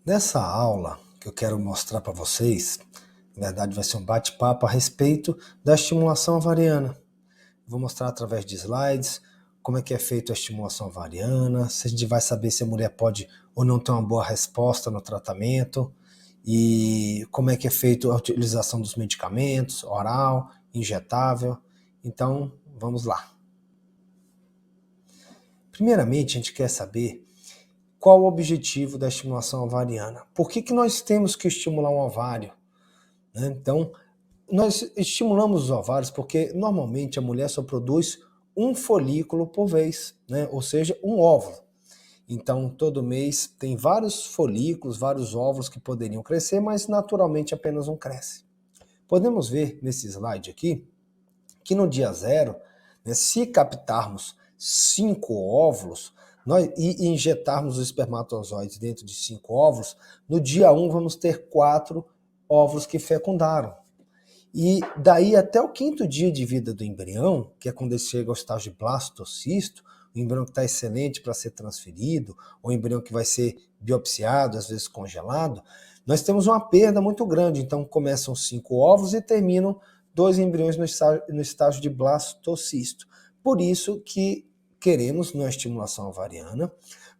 Nessa aula que eu quero mostrar para vocês, na verdade vai ser um bate-papo a respeito da estimulação ovariana. Vou mostrar através de slides como é que é feita a estimulação ovariana, se a gente vai saber se a mulher pode ou não ter uma boa resposta no tratamento, e como é que é feita a utilização dos medicamentos, oral, injetável. Então, vamos lá. Primeiramente, a gente quer saber qual o objetivo da estimulação ovariana. Por que nós temos que estimular um ovário? Então, nós estimulamos os ovários porque normalmente a mulher só produz um folículo por vez, ou seja, um óvulo. Então, todo mês tem vários folículos, vários óvulos que poderiam crescer, mas naturalmente apenas um cresce. Podemos ver nesse slide aqui que no dia zero, se captarmos 5 óvulos e injetarmos os espermatozoides dentro de 5 óvulos, no dia 1 vamos ter 4 óvulos que fecundaram. E daí até o 5º dia de vida do embrião, que é quando ele chega ao estágio de blastocisto, o embrião que está excelente para ser transferido, ou o embrião que vai ser biopsiado, às vezes congelado, nós temos uma perda muito grande. Então começam 5 óvulos e terminam 2 embriões no estágio de blastocisto. Por isso que queremos, na estimulação ovariana,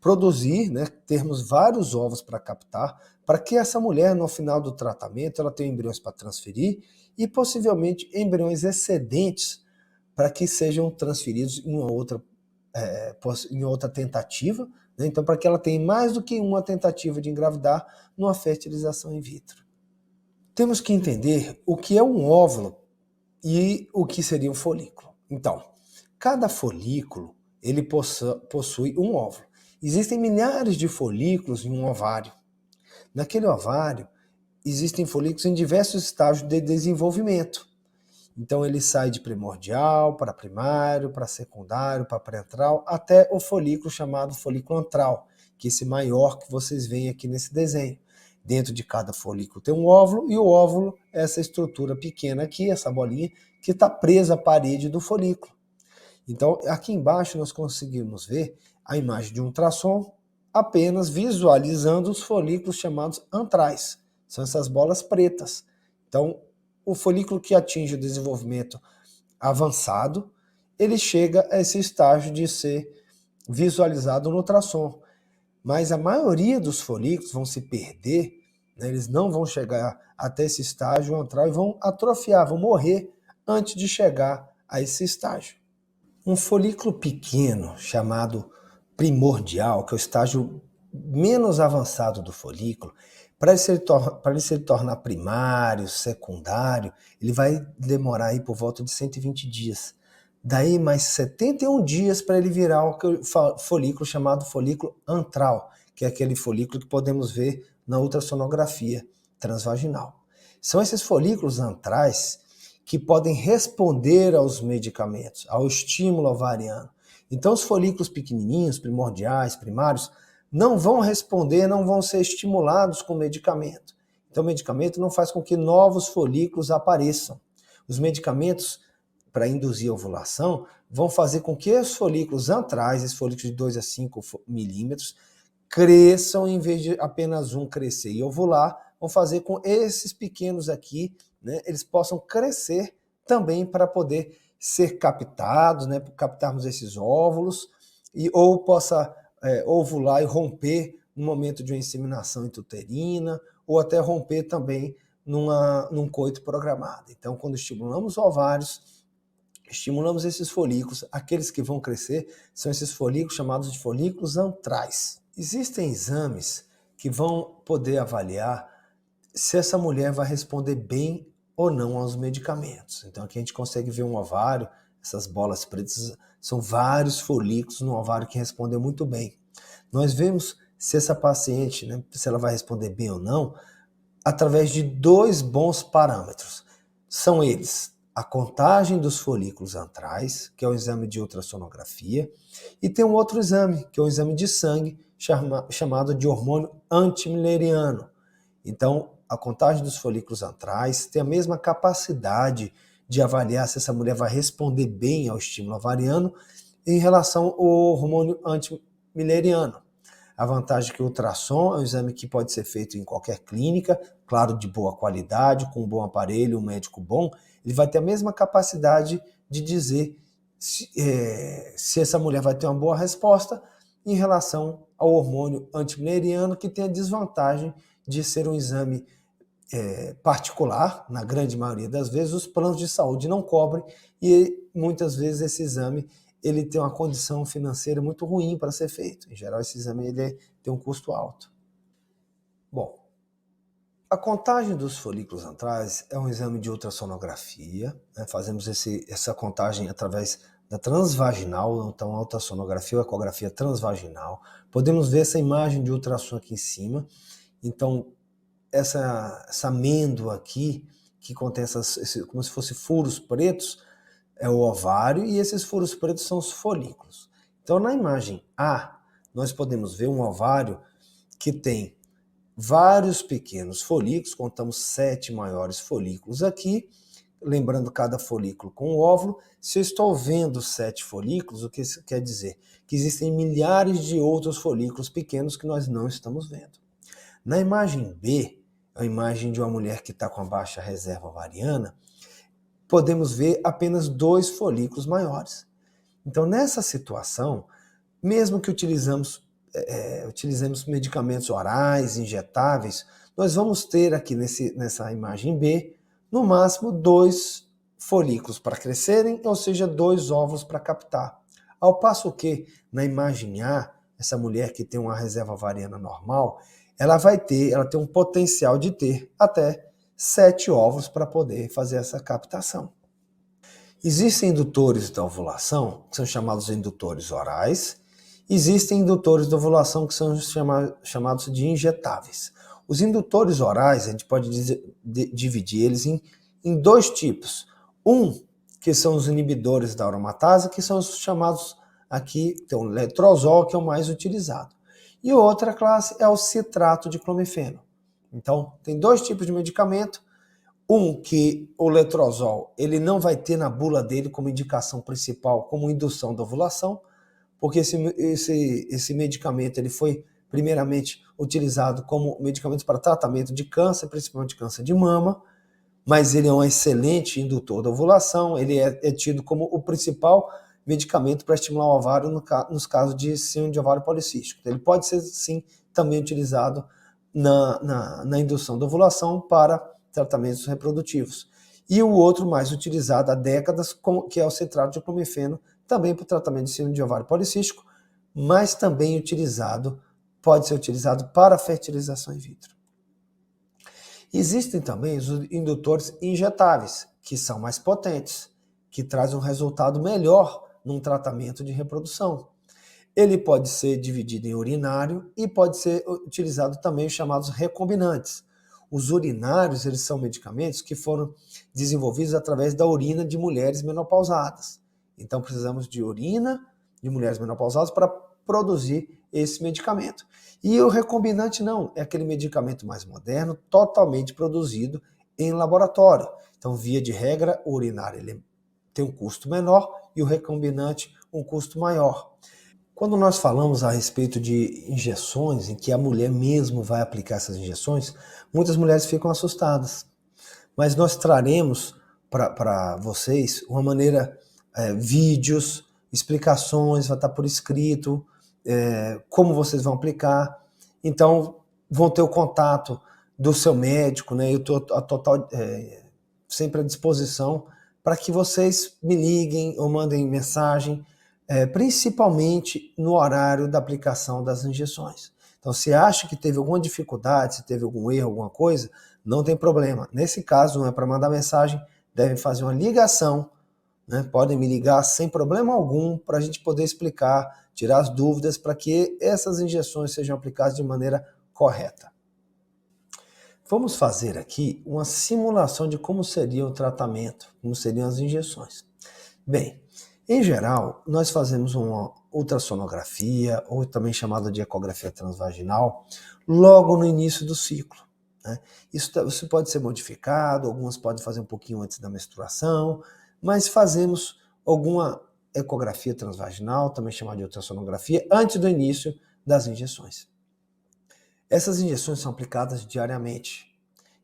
produzir, termos vários ovos para captar, para que essa mulher, no final do tratamento, ela tenha embriões para transferir e possivelmente embriões excedentes para que sejam transferidos em outra tentativa, então para que ela tenha mais do que uma tentativa de engravidar numa fertilização in vitro. Temos que entender o que é um óvulo e o que seria um folículo. Então, cada folículo ele possui um óvulo. Existem milhares de folículos em um ovário. Naquele ovário, existem folículos em diversos estágios de desenvolvimento. Então ele sai de primordial para primário, para secundário, para pré-antral, até o folículo chamado folículo antral, que é esse maior que vocês veem aqui nesse desenho. Dentro de cada folículo tem um óvulo, e o óvulo é essa estrutura pequena aqui, essa bolinha, que está presa à parede do folículo. Então aqui embaixo nós conseguimos ver a imagem de um ultrassom, apenas visualizando os folículos chamados antrais. São essas bolas pretas. Então, o folículo que atinge o desenvolvimento avançado, ele chega a esse estágio de ser visualizado no ultrassom. Mas a maioria dos folículos vão se perder, eles não vão chegar até esse estágio antral e vão atrofiar, vão morrer antes de chegar a esse estágio. Um folículo pequeno, chamado primordial, que é o estágio menos avançado do folículo, para ele se tornar primário, secundário, ele vai demorar aí por volta de 120 dias. Daí mais 71 dias para ele virar o folículo chamado folículo antral, que é aquele folículo que podemos ver na ultrassonografia transvaginal. São esses folículos antrais que podem responder aos medicamentos, ao estímulo ovariano. Então os folículos pequenininhos, primordiais, primários, não vão responder, não vão ser estimulados com medicamento. Então o medicamento não faz com que novos folículos apareçam. Os medicamentos para induzir a ovulação vão fazer com que os folículos antrais, esses folículos de 2 a 5 milímetros, cresçam em vez de apenas um crescer e ovular, vão fazer com esses pequenos aqui, eles possam crescer também para poder ser captados, captarmos esses óvulos, ou possa ovular e romper no momento de uma inseminação intrauterina, ou até romper também num coito programado. Então, quando estimulamos ovários, estimulamos esses folículos, aqueles que vão crescer são esses folículos chamados de folículos antrais. Existem exames que vão poder avaliar se essa mulher vai responder bem ou não aos medicamentos. Então aqui a gente consegue ver um ovário, essas bolas pretas são vários folículos no ovário que respondem muito bem. Nós vemos se essa paciente, se ela vai responder bem ou não, através de 2 bons parâmetros. São eles a contagem dos folículos antrais, que é o exame de ultrassonografia, e tem um outro exame, que é o exame de sangue, chamado de hormônio antimileriano. Então, a contagem dos folículos antrais tem a mesma capacidade de avaliar se essa mulher vai responder bem ao estímulo ovariano em relação ao hormônio antimileriano. A vantagem é que o ultrassom é um exame que pode ser feito em qualquer clínica, claro, de boa qualidade, com um bom aparelho, um médico bom, ele vai ter a mesma capacidade de dizer se essa mulher vai ter uma boa resposta em relação ao hormônio antimileriano, que tem a desvantagem de ser um exame particular, na grande maioria das vezes, os planos de saúde não cobrem e muitas vezes esse exame ele tem uma condição financeira muito ruim para ser feito. Em geral, esse exame tem um custo alto. Bom, a contagem dos folículos antrais é um exame de ultrassonografia, né? Fazemos essa contagem através da transvaginal, então a ultrassonografia ou ecografia transvaginal. Podemos ver essa imagem de ultrassom aqui em cima. Então, essa amêndoa aqui, que contém como se fossem furos pretos, é o ovário, e esses furos pretos são os folículos. Então, na imagem A, nós podemos ver um ovário que tem vários pequenos folículos, contamos 7 maiores folículos aqui, lembrando cada folículo com o óvulo. Se eu estou vendo 7 folículos, o que isso quer dizer? Que existem milhares de outros folículos pequenos que nós não estamos vendo. Na imagem B, a imagem de uma mulher que está com a baixa reserva ovariana, podemos ver apenas 2 folículos maiores. Então, nessa situação, mesmo que utilizemos medicamentos orais, injetáveis, nós vamos ter aqui nessa imagem B, no máximo 2 folículos para crescerem, ou seja, 2 óvulos para captar. Ao passo que, na imagem A, essa mulher que tem uma reserva ovariana normal, ela tem um potencial de ter até 7 óvulos para poder fazer essa captação. Existem indutores da ovulação, que são chamados de indutores orais. Existem indutores da ovulação, que são chamados de injetáveis. Os indutores orais, a gente pode dividir eles em 2 tipos. Que são os inibidores da aromatase, que são os chamados aqui, tem o letrozol, que é o mais utilizado. E outra classe é o citrato de clomifeno. Então, tem 2 tipos de medicamento. Que o letrozol, ele não vai ter na bula dele como indicação principal, como indução da ovulação, porque esse medicamento ele foi primeiramente utilizado como medicamento para tratamento de câncer, principalmente câncer de mama, mas ele é um excelente indutor da ovulação, ele é tido como o principal medicamento para estimular o ovário nos casos de síndrome de ovário policístico. Ele pode ser, sim, também utilizado na indução da ovulação para tratamentos reprodutivos. E o outro mais utilizado há décadas, que é o citrato de clomifeno, também para o tratamento de síndrome de ovário policístico, mas também pode ser utilizado para fertilização in vitro. Existem também os indutores injetáveis, que são mais potentes, que trazem um resultado melhor num tratamento de reprodução. Ele pode ser dividido em urinário e pode ser utilizado também os chamados recombinantes. Os urinários, eles são medicamentos que foram desenvolvidos através da urina de mulheres menopausadas. Então, precisamos de urina de mulheres menopausadas para produzir esse medicamento. E o recombinante não, é aquele medicamento mais moderno, totalmente produzido em laboratório. Então, via de regra, o urinário ele tem um custo menor e o recombinante um custo maior. Quando nós falamos a respeito de injeções, em que a mulher mesmo vai aplicar essas injeções, muitas mulheres ficam assustadas. Mas nós traremos para vocês uma maneira, vídeos, explicações, vai estar por escrito, como vocês vão aplicar. Então, vão ter o contato do seu médico, né? Eu estou sempre à disposição para que vocês me liguem ou mandem mensagem, principalmente no horário da aplicação das injeções. Então, se acha que teve alguma dificuldade, se teve algum erro, alguma coisa, não tem problema. Nesse caso, não é para mandar mensagem, devem fazer uma ligação, né? Podem me ligar sem problema algum para a gente poder explicar, tirar as dúvidas para que essas injeções sejam aplicadas de maneira correta. Vamos fazer aqui uma simulação de como seria o tratamento, como seriam as injeções. Bem, em geral, nós fazemos uma ultrassonografia, ou também chamada de ecografia transvaginal, logo no início do ciclo, né? Isso pode ser modificado, algumas podem fazer um pouquinho antes da menstruação, mas fazemos alguma ecografia transvaginal, também chamada de ultrassonografia, antes do início das injeções. Essas injeções são aplicadas diariamente.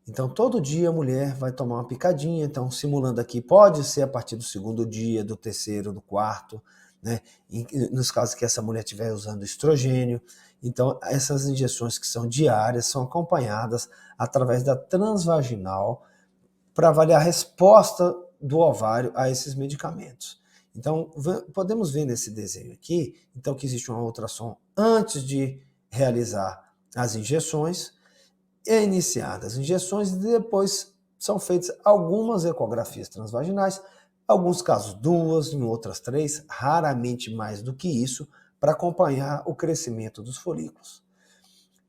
Então, todo dia a mulher vai tomar uma picadinha. Então, simulando aqui, pode ser a partir do segundo dia, do terceiro, do quarto, né? Nos casos que essa mulher estiver usando estrogênio. Então, essas injeções que são diárias são acompanhadas através da transvaginal para avaliar a resposta do ovário a esses medicamentos. Então, podemos ver nesse desenho aqui, então, que existe uma ultrassom antes de realizar as injeções, é iniciadas as injeções e depois são feitas algumas ecografias transvaginais, alguns casos 2, em outras 3, raramente mais do que isso, para acompanhar o crescimento dos folículos.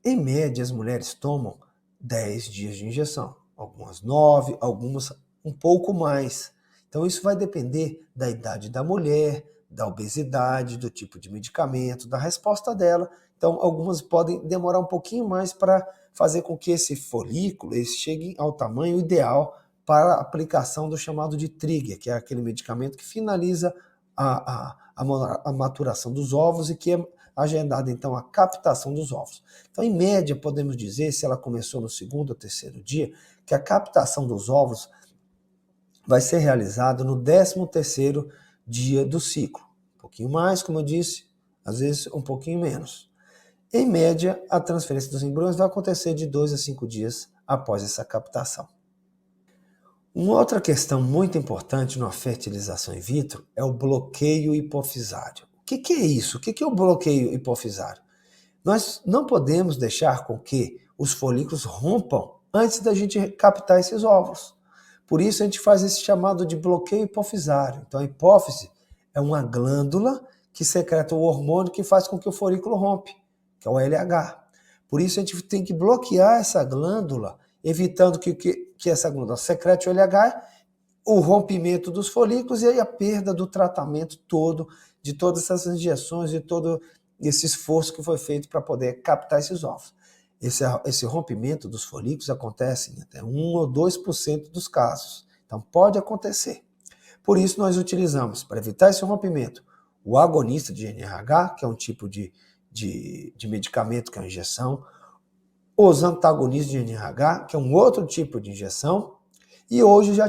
Em média, as mulheres tomam 10 dias de injeção, algumas 9, algumas um pouco mais. Então isso vai depender da idade da mulher, da obesidade, do tipo de medicamento, da resposta dela. Então algumas podem demorar um pouquinho mais para fazer com que esse folículo chegue ao tamanho ideal para a aplicação do chamado de trigger, que é aquele medicamento que finaliza a maturação dos ovos e que é agendada então a captação dos ovos. Então, em média, podemos dizer, se ela começou no segundo ou terceiro dia, que a captação dos ovos vai ser realizada no 13º dia do ciclo. Um pouquinho mais, como eu disse, às vezes um pouquinho menos. Em média, a transferência dos embriões vai acontecer de 2 a 5 dias após essa captação. Uma outra questão muito importante na fertilização in vitro é o bloqueio hipofisário. O que é isso? O que é o bloqueio hipofisário? Nós não podemos deixar com que os folículos rompam antes da gente captar esses óvulos. Por isso a gente faz esse chamado de bloqueio hipofisário. Então a hipófise é uma glândula que secreta o hormônio que faz com que o folículo rompe, que é o LH. Por isso a gente tem que bloquear essa glândula, evitando que essa glândula secrete o LH, o rompimento dos folículos e aí a perda do tratamento todo, de todas essas injeções, de todo esse esforço que foi feito para poder captar esses ovos. Esse rompimento dos folículos acontece em até 1 ou 2% dos casos. Então pode acontecer. Por isso nós utilizamos, para evitar esse rompimento, o agonista de GnRH, que é um tipo de medicamento que é uma injeção, os antagonistas de GnRH, que é um outro tipo de injeção, e hoje já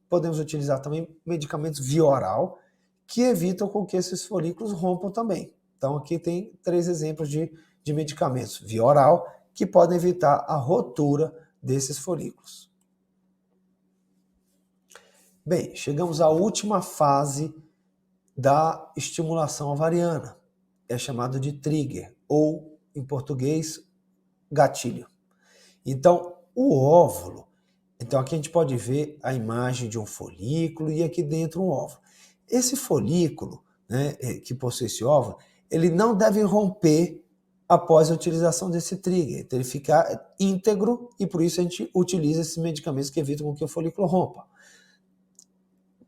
podemos utilizar também medicamentos via oral, que evitam com que esses folículos rompam também. Então aqui tem 3 exemplos de medicamentos via oral que podem evitar a rotura desses folículos. Bem, chegamos à última fase da estimulação ovariana. É chamado de trigger, ou em português, gatilho. Então, o óvulo, então aqui a gente pode ver a imagem de um folículo e aqui dentro um óvulo. Esse folículo, né, que possui esse óvulo, ele não deve romper após a utilização desse trigger. Então ele fica íntegro e por isso a gente utiliza esses medicamentos que evitam que o folículo rompa.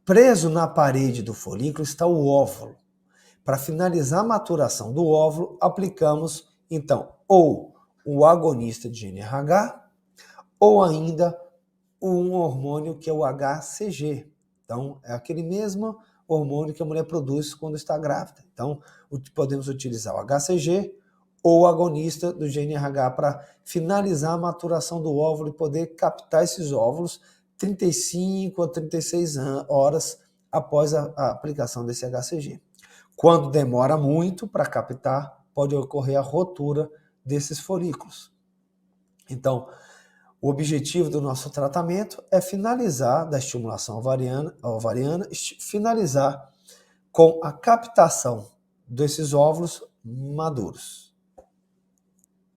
Preso na parede do folículo está o óvulo. Para finalizar a maturação do óvulo, aplicamos então ou o agonista de GnRH ou ainda um hormônio que é o HCG. Então, é aquele mesmo hormônio que a mulher produz quando está grávida. Então, podemos utilizar o HCG ou o agonista do GnRH para finalizar a maturação do óvulo e poder captar esses óvulos 35 a 36 horas após a aplicação desse HCG. Quando demora muito para captar, pode ocorrer a rotura desses folículos. Então, o objetivo do nosso tratamento é finalizar da estimulação ovariana, finalizar com a captação desses óvulos maduros.